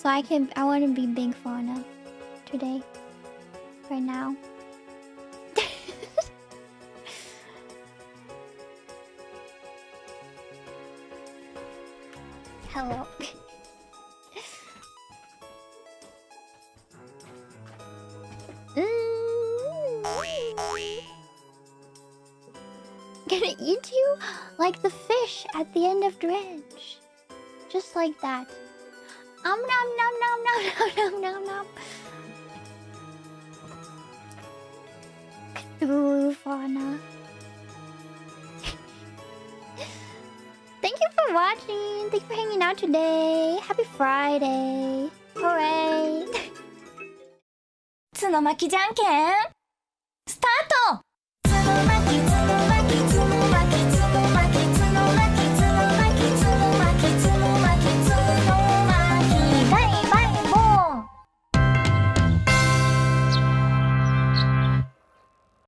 So I want to be big fauna today. Right now. Hello. Gonna eat you like the fish at the end of Dredge. Just like that. Nom nom nom nom nom nom nom nom. Cthulhu fauna. Thank you for watching. Thank you for hanging out today. Happy Friday. Hooray. 角巻きじゃんけん